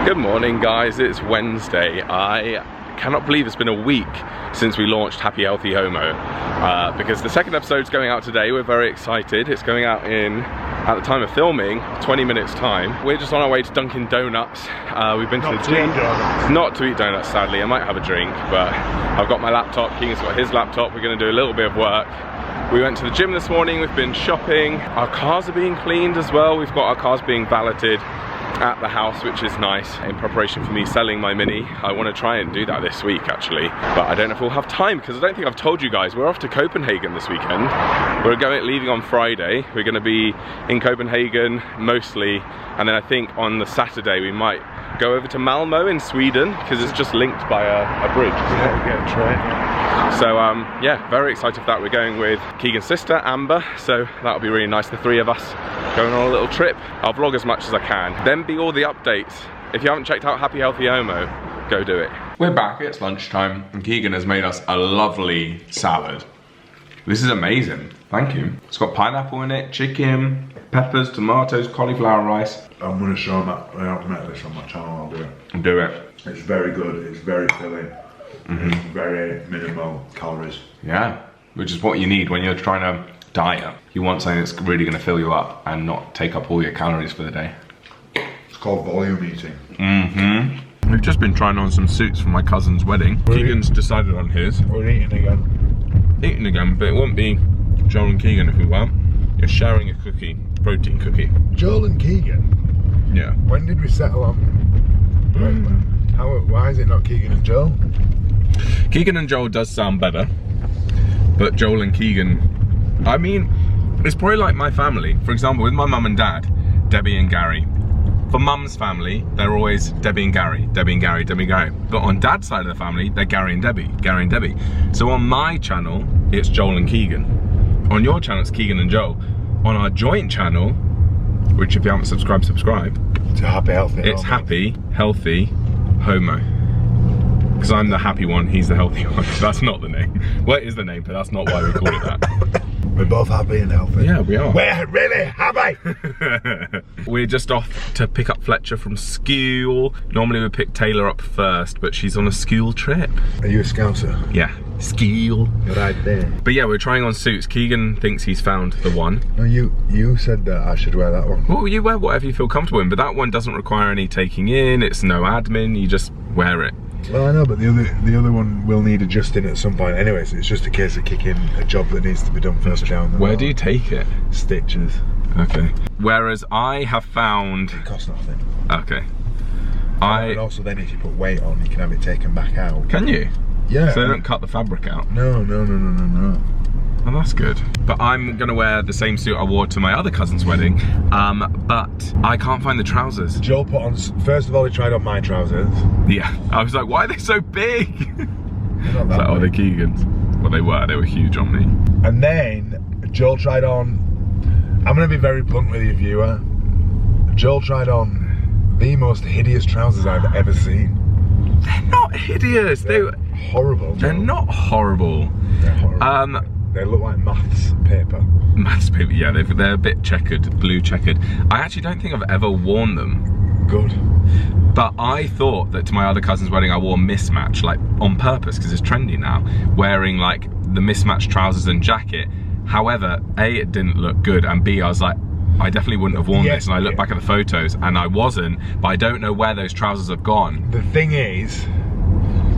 Good morning guys, it's Wednesday. I cannot believe it's been a week since we launched Happy Healthy Homo because the second episode's going out today. We're very excited. It's going out in, at the time of filming, 20 minutes time. We're just on our way to Dunkin Donuts. We've been to the gym. Not to eat donuts, sadly. I might have a drink, but I've got my laptop. Keegan's got his laptop. We're going to do a little bit of work. We went to the gym this morning. We've been shopping. Our cars are being cleaned as well. We've got our cars being valeted at the house, which is nice, in preparation for me selling my Mini. I want to try and do that this week actually, but I don't know if we'll have time because I don't think I've told you guys we're off to Copenhagen this weekend. We're leaving on Friday. We're going to be in Copenhagen mostly, and then I think on the Saturday we might go over to Malmö in Sweden because it's just linked by a bridge. Yeah, we get a train. So yeah, very excited for that. We're going with Keegan's sister Amber, so that'll be really nice, the three of us going on a little trip. I'll vlog as much as I can, then be all the updates. If you haven't checked out Happy Healthy Homo, go do it. We're back, it's lunchtime, and Keegan has made us a lovely salad. This is amazing, thank you. It's got pineapple in it, chicken, peppers, tomatoes, cauliflower rice. I'm going to show them that. I haven't met this on my channel, I'll do it. Do it. It's very good, it's very filling. It's very minimal calories. Yeah, which is what you need when you're trying to diet. You want something that's really going to fill you up and not take up all your calories for the day. It's called volume eating. We've just been trying on some suits for my cousin's wedding. Keegan's decided on his. We're eating again. Eating again, but it won't be Joel and Keegan if we won't. You're sharing a cookie, protein cookie. Joel and Keegan? Yeah. When did we settle on? Why is it not Keegan and Joel? Keegan and Joel does sound better, but Joel and Keegan, I mean, it's probably like my family. For example, with my mum and dad, Debbie and Gary. For mum's family, they're always Debbie and Gary, Debbie and Gary, Debbie and Gary. But on dad's side of the family, they're Gary and Debbie, Gary and Debbie. So on my channel, it's Joel and Keegan. On your channel, it's Keegan and Joel. On our joint channel, which if you haven't subscribed, subscribe. It's Happy Healthy Homo. It's Happy Healthy Homo. Because I'm the happy one, he's the healthy one. That's not the name. Well, it is the name, but that's not why we call it that. We're both happy and healthy. Yeah, we are. We're really happy! We're just off to pick up Fletcher from school. Normally we pick Taylor up first, but she's on a school trip. Are you a scouser? Yeah, school. You're right there. But yeah, we're trying on suits. Keegan thinks he's found the one. No, you said that I should wear that one. Well, you wear whatever you feel comfortable in, but that one doesn't require any taking in. It's no admin, you just wear it. Well, I know, but the other one will need adjusting at some point. Anyways, it's just a case of kicking a job that needs to be done first down. Where do you take it? Stitches. Okay. Whereas I have found... It costs nothing. Okay. And also then if you put weight on, you can have it taken back out. Can you? Yeah. So they don't cut the fabric out? No. Well, that's good. But I'm gonna wear the same suit I wore to my other cousin's wedding, but I can't find the trousers. Joel put on, first of all he tried on my trousers. Yeah, I was like, why are they so big? They're not that like, oh, they're Keegan's. Well, they were huge on me. And then Joel tried on, I'm gonna be very blunt with you viewer, Joel tried on the most hideous trousers I've ever seen. They're not hideous. They're horrible. They're not horrible. They're horrible. They look like maths paper. Maths paper, yeah, they're a bit checkered, blue checkered. I actually don't think I've ever worn them. Good. But I thought that to my other cousin's wedding I wore mismatch, like on purpose, because it's trendy now, wearing like the mismatched trousers and jacket. However, A, it didn't look good, and B, I was like, I definitely wouldn't have worn this, and I look back at the photos and I wasn't, but I don't know where those trousers have gone. The thing is,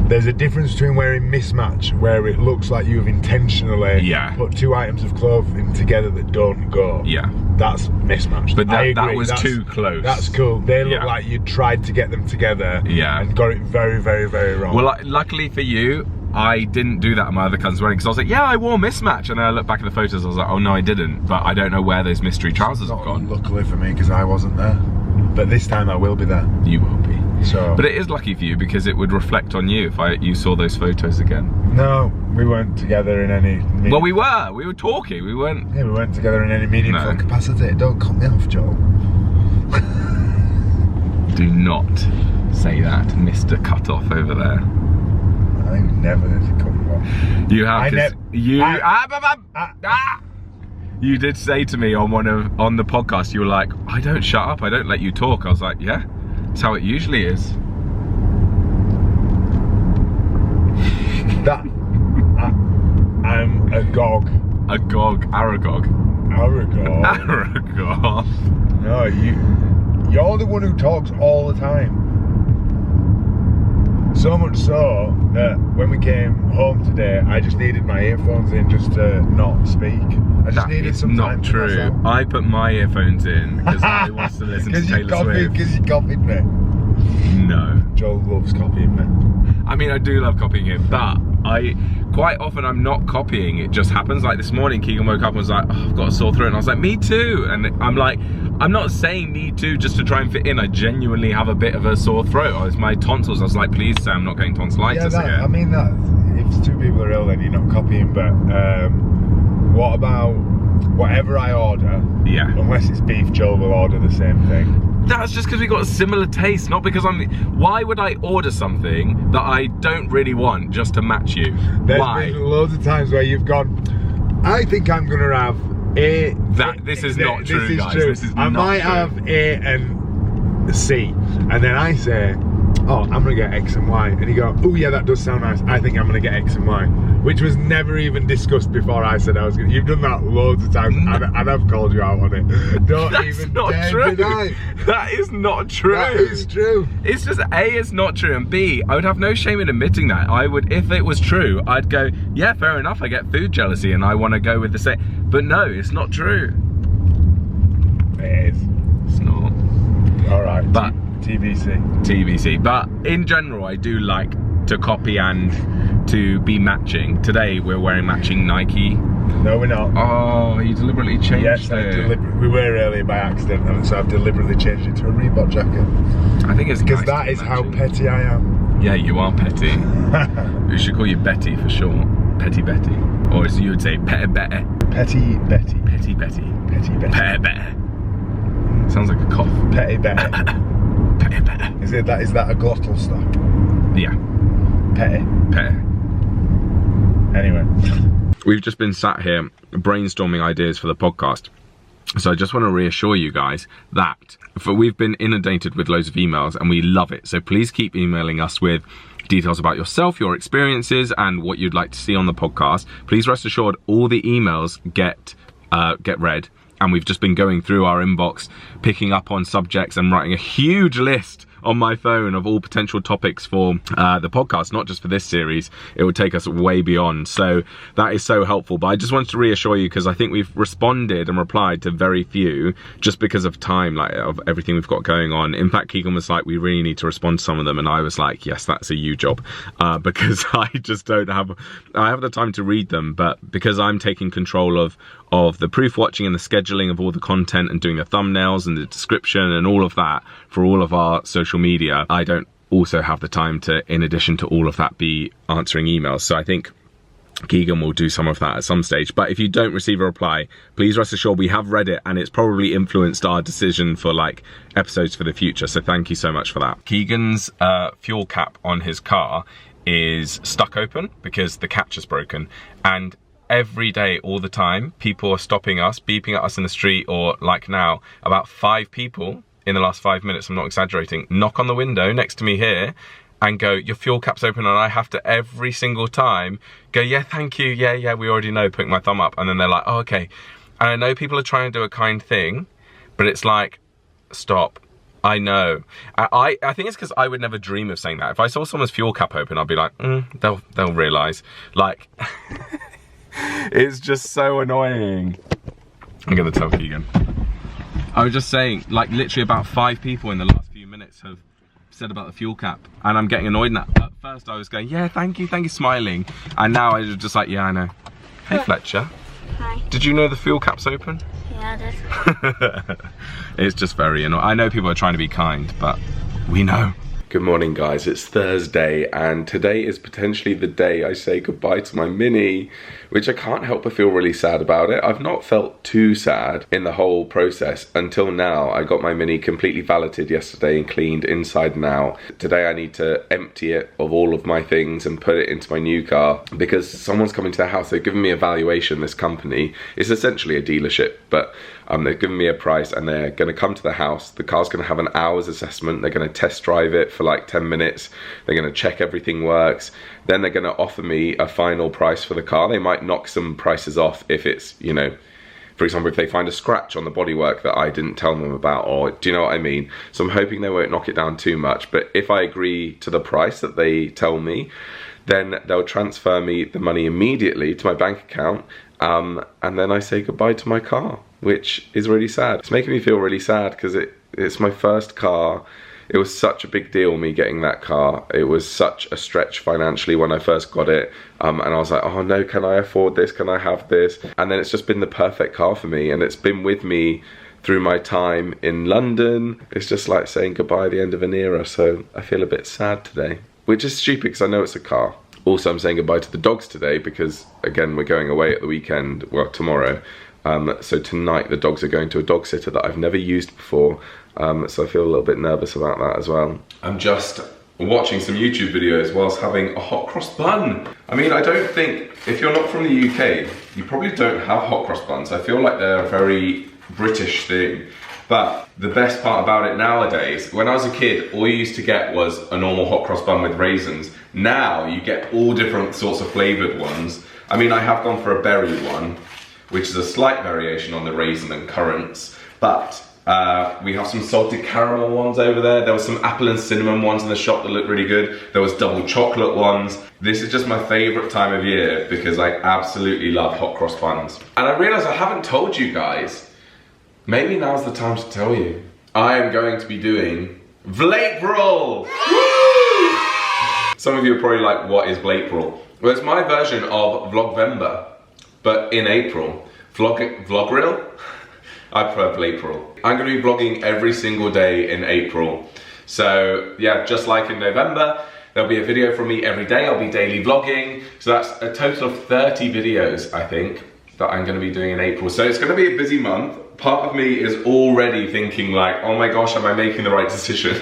there's a difference between wearing mismatch, where it looks like you've intentionally put two items of clothing together that don't go. Yeah. That's mismatch. But that was too close. That's cool. They look like you tried to get them together and got it very, very, very wrong. Well, luckily for you, I didn't do that at my other cousin's wedding, because I was like, yeah, I wore mismatch, and then I looked back at the photos, I was like, oh no, I didn't, but I don't know where those mystery trousers have gone. Luckily for me, because I wasn't there. But this time I will be there. You will be. So. But it is lucky for you, because it would reflect on you if you saw those photos again. No, we weren't together in any meaningful... Well, we were talking, we weren't... Yeah, we weren't together in any meaningful capacity. Don't cut me off, Joel. Do not say that, Mr. Cutoff over there. I think never to come off. You have you did say to me on the podcast, you were like, I don't shut up, I don't let you talk. I was like, yeah, That's how it usually is. I'm agog. Agog, Aragog. Aragog. Aragog. No, you're the one who talks all the time. So much so that when we came home today, I just needed my earphones in just to not speak. I just needed some time to myself. Not true. I put my earphones in because I want to listen to Taylor Swift. Because you copied me. No. Joel loves copying me. I mean, I do love copying it, but quite often I'm not copying. It just happens. Like this morning, Keegan woke up and was like, oh, I've got a sore throat. And I was like, me too. And I'm like, I'm not saying me too just to try and fit in. I genuinely have a bit of a sore throat. It's my tonsils. I was like, please say I'm not getting tonsillitis again. I mean, that if two people are ill, then you're not copying. But what about whatever I order? Yeah. Unless it's beef, Joel will order the same thing. That's just because we got a similar taste, not because why would I order something that I don't really want just to match you? There's been loads of times where you've gone, I think I'm gonna have A. This is not true, guys. True. This is I might have A and C, and then I say, oh, I'm gonna get X and Y, and you go, oh yeah, that does sound nice. I think I'm gonna get X and Y, which was never even discussed before I said I was gonna. You've done that loads of times, and I've called you out on it. Don't That's even not dare true. deny. That is not true. That is true. It's just A, it's not true, and B, I would have no shame in admitting that. I would, if it was true, I'd go, yeah, fair enough, I get food jealousy and I want to go with the same. But no, it's not true. It is. It's not. All right. But TBC. But in general, I do like to copy and to be matching. Today we're wearing matching Nike. No, we're not. Oh, you deliberately changed it. We were earlier by accident, and so I've deliberately changed it to a Reebok jacket. I think it's because nice that is matching. how petty I am. Yeah, you are petty. We should call you Betty for short. Petty Betty. Or as you would say, Petty Betty. Petty Betty. Petty Betty. Petty Betty. Petty Betty. Sounds like a cough. Petty Betty. Petty Betty. Is that a glottal stop? Yeah. Petty. Petty. Anyway. We've just been sat here brainstorming ideas for the podcast. So I just want to reassure you guys that we've been inundated with loads of emails and we love it. So please keep emailing us with details about yourself, your experiences, and what you'd like to see on the podcast. Please rest assured all the emails get read. And we've just been going through our inbox, picking up on subjects and writing a huge list on my phone of all potential topics for the podcast, not just for this series. It would take us way beyond. So that is so helpful. But I just wanted to reassure you because I think we've responded and replied to very few just because of time, like of everything we've got going on. In fact, Keegan was like, we really need to respond to some of them. And I was like, yes, that's a you job because I just don't have, I have the time to read them. But because I'm taking control of the proof watching and the scheduling of all the content and doing the thumbnails and the description and all of that for all of our social media, I don't also have the time to, in addition to all of that, be answering emails. So I think Keegan will do some of that at some stage. But if you don't receive a reply, please rest assured we have read it and it's probably influenced our decision for like episodes for the future. So thank you so much for that. Keegan's fuel cap on his car is stuck open because the catch is broken, and every day, all the time, people are stopping us, beeping at us in the street, or like now, about 5 people in the last 5 minutes, I'm not exaggerating, knock on the window next to me here and go, your fuel cap's open, and I have to every single time go, yeah, thank you, yeah, we already know, putting my thumb up, and then they're like, oh, okay. And I know people are trying to do a kind thing, but it's like, stop. I know. I think it's because I would never dream of saying that. If I saw someone's fuel cap open, I'd be like, they'll realise. Like, it's just so annoying. I'm gonna tell Keegan. I was just saying, like literally about 5 people in the last few minutes have said about the fuel cap, and I'm getting annoyed now. At first I was going, yeah, thank you, smiling. And now I was just like, yeah, I know. Hey Fletcher. Hi. Did you know the fuel cap's open? Yeah, I did. It's just very annoying. I know people are trying to be kind, but we know. Good morning guys, it's Thursday and today is potentially the day I say goodbye to my Mini, which I can't help but feel really sad about it. I've not felt too sad in the whole process until now. I got my Mini completely valeted yesterday and cleaned inside and out. Today I need to empty it of all of my things and put it into my new car because someone's coming to the house. They've given me a valuation, this company. It's essentially a dealership, but they've given me a price and they're gonna come to the house. The car's gonna have an hour's assessment. They're gonna test drive it for like 10 minutes. They're gonna check everything works. Then they're gonna offer me a final price for the car. They might knock some prices off if it's, you know, for example, if they find a scratch on the bodywork that I didn't tell them about, or do you know what I mean? So I'm hoping they won't knock it down too much, but if I agree to the price that they tell me, then they'll transfer me the money immediately to my bank account, and then I say goodbye to my car, which is really sad. It's making me feel really sad because it's my first car. It was such a big deal, me getting that car. It was such a stretch financially when I first got it. And I was like, oh no, can I afford this? Can I have this? And then it's just been the perfect car for me. And it's been with me through my time in London. It's just like saying goodbye at the end of an era. So I feel a bit sad today, which is stupid because I know it's a car. Also, I'm saying goodbye to the dogs today because, again, we're going away at the weekend, well, tomorrow. So tonight the dogs are going to a dog sitter that I've never used before. So I feel a little bit nervous about that as well. I'm just watching some YouTube videos whilst having a hot cross bun. I mean, I don't think, if you're not from the UK, you probably don't have hot cross buns. I feel like they're a very British thing. But the best part about it nowadays, when I was a kid, all you used to get was a normal hot cross bun with raisins. Now you get all different sorts of flavoured ones. I mean, I have gone for a berry one, which is a slight variation on the raisin and currants, but we have some salted caramel ones over there. There was some apple and cinnamon ones in the shop that looked really good. There was double chocolate ones. This is just my favourite time of year because I absolutely love hot cross buns. And I realised I haven't told you guys. Maybe now's the time to tell you. I am going to be doing Vlapril! Some of you are probably like, what is Vlapril? Well, it's my version of Vlogvember, but in April. Vlogril? I prefer Vlapril. I'm going to be vlogging every single day in April. So yeah, just like in November, there'll be a video from me every day. I'll be daily vlogging. So that's a total of 30 videos, I think, that I'm going to be doing in April. So it's going to be a busy month. Part of me is already thinking like, oh my gosh, am I making the right decision?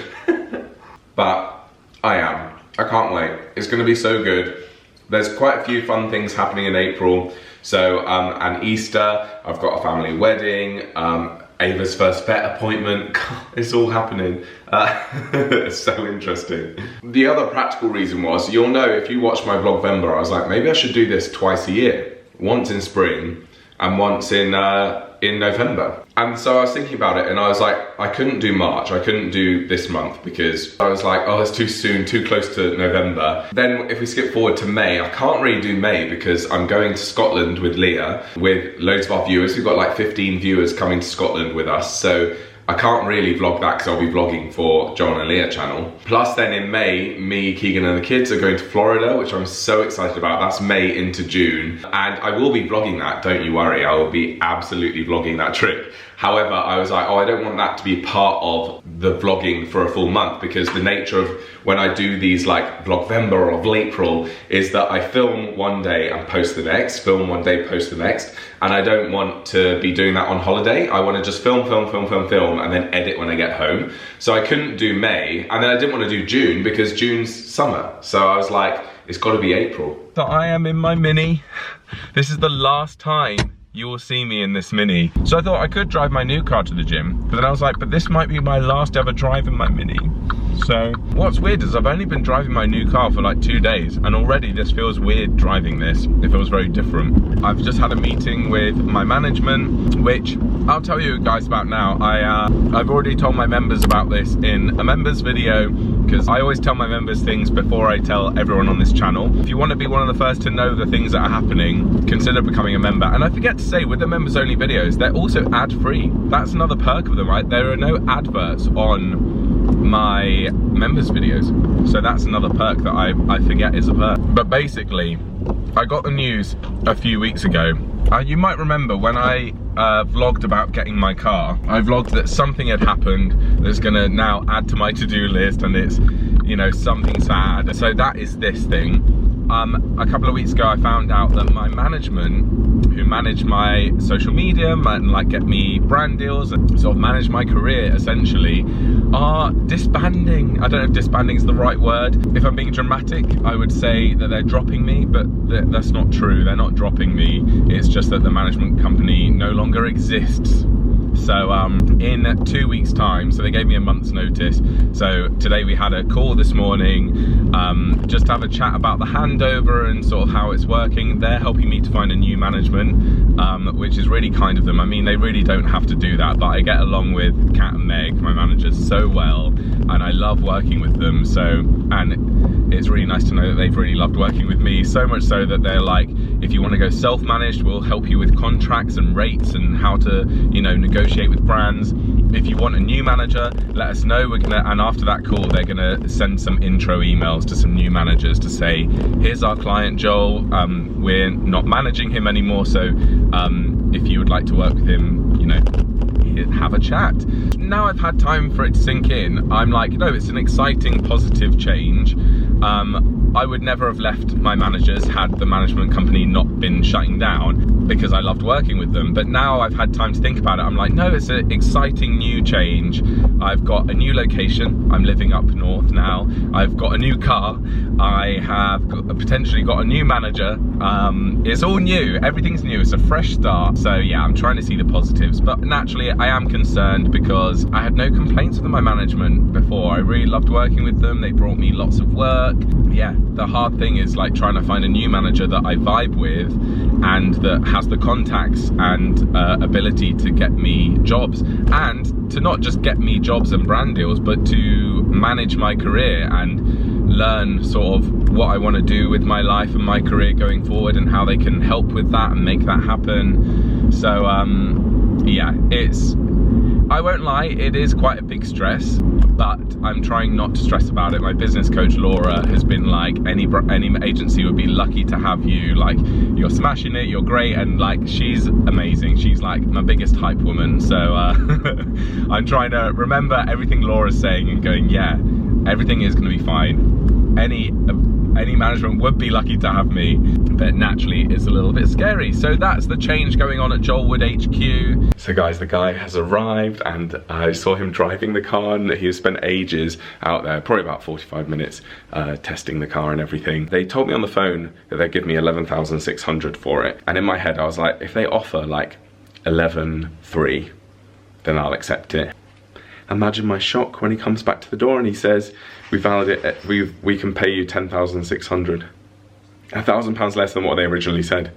But I am. I can't wait. It's going to be so good. There's quite a few fun things happening in April. So, and Easter, I've got a family wedding, Ava's first vet appointment. God, it's all happening. It's so interesting. The other practical reason was, you'll know if you watch my Vlogvember, I was like, maybe I should do this twice a year. Once in spring and once in November. And so I was thinking about it and I was like, I couldn't do March, I couldn't do this month because I was like, oh, it's too soon, too close to November. Then if we skip forward to May, I can't really do May because I'm going to Scotland with Leah, with loads of our viewers. We've got like 15 viewers coming to Scotland with us. So I can't really vlog that because I'll be vlogging for John and Leah channel. Plus then in May, me, Keegan and the kids are going to Florida, which I'm so excited about. That's May into June. And I will be vlogging that, don't you worry. I will be absolutely vlogging that trip. However, I was like, oh, I don't want that to be part of the vlogging for a full month because the nature of when I do these like Vlogvember or Vlapril is that I film one day and post the next, film one day, post the next. And I don't want to be doing that on holiday. I want to just film, and then edit when I get home. So I couldn't do May, and then I didn't want to do June because June's summer. So I was like, it's got to be April. So I am in my Mini. This is the last time you will see me in this Mini. So I thought I could drive my new car to the gym, but then I was like, but this might be my last ever drive in my Mini. So what's weird is I've only been driving my new car for like 2 days and already this feels weird driving this. It feels very different. I've just had a meeting with my management, which I'll tell you guys about now. I've already told my members about this in a members video because I always tell my members things before I tell everyone on this channel. If you want to be one of the first to know the things that are happening, consider becoming a member. And I forget to say, with the members only videos, they're also ad-free. That's another perk of them, right? There are no adverts on my members videos, so that's another perk that I forget is a perk. But basically, I got the news a few weeks ago. You might remember when I vlogged about getting my car, I vlogged that something had happened that's gonna now add to my to-do list, and it's, you know, something sad. So that is this thing. A couple of weeks ago I found out that my management, who manage my social media and like get me brand deals and sort of manage my career essentially, are disbanding. I don't know if disbanding is the right word. If I'm being dramatic, I would say that they're dropping me, but that's not true. They're not dropping me. It's just that the management company no longer exists. So in 2 weeks time, so they gave me a month's notice. So today we had a call this morning, just to have a chat about the handover and sort of how it's working. They're helping me to find a new management, which is really kind of them. I mean, they really don't have to do that, but I get along with Kat and Meg, my managers, so well, and I love working with them. So, and it's really nice to know that they've really loved working with me, so much so that they're like, if you want to go self-managed, we'll help you with contracts and rates and how to, you know, negotiate with brands. If you want a new manager, let us know. And after that call, they're gonna send some intro emails to some new managers to say, here's our client Joel, we're not managing him anymore, so if you would like to work with him, you know, have a chat. Now I've had time for it to sink in, I'm like, no, it's an exciting, positive change. I would never have left my managers had the management company not been shutting down, because I loved working with them. But now I've had time to think about it, I'm like, no, it's an exciting new change. I've got a new location, I'm living up north now, I've got a new car, I have potentially got a new manager. It's all new, everything's new, it's a fresh start. So yeah, I'm trying to see the positives, but naturally I am concerned because I had no complaints with my management before. I really loved working with them, they brought me lots of work. Yeah, the hard thing is like trying to find a new manager that I vibe with and that has the contacts and ability to get me jobs, and to not just get me jobs and brand deals, but to manage my career and learn sort of what I want to do with my life and my career going forward, and how they can help with that and make that happen. So yeah, I won't lie, it is quite a big stress, but I'm trying not to stress about it. My business coach Laura has been like, any agency would be lucky to have you, like, you're smashing it, you're great, and like, she's amazing. She's like my biggest hype woman. So I'm trying to remember everything Laura's saying and going, yeah, everything is going to be fine. Any management would be lucky to have me, but naturally it's a little bit scary. So that's the change going on at Joelwood HQ. So guys, the guy has arrived and I saw him driving the car, and he spent ages out there, probably about 45 minutes, testing the car and everything. They told me on the phone that they'd give me 11,600 for it. And in my head I was like, if they offer like 11,300, then I'll accept it. Imagine my shock when he comes back to the door and he says, we can pay you 10,600. £1,000 less than what they originally said.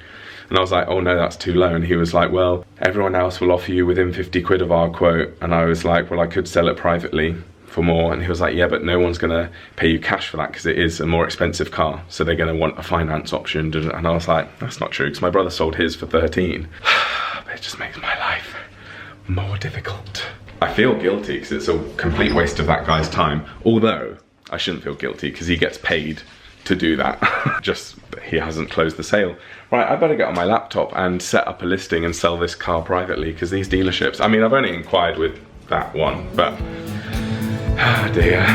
And I was like, oh no, that's too low. And he was like, well, everyone else will offer you within 50 quid of our quote. And I was like, well, I could sell it privately for more. And he was like, yeah, but no one's gonna pay you cash for that because it is a more expensive car. So they're gonna want a finance option. And I was like, that's not true, because my brother sold his for 13. But it just makes my life more difficult. I feel guilty because it's a complete waste of that guy's time. Although I shouldn't feel guilty because he gets paid to do that. Just he hasn't closed the sale. Right, I better get on my laptop and set up a listing and sell this car privately, because these dealerships, I mean, I've only inquired with that one, but ah dear.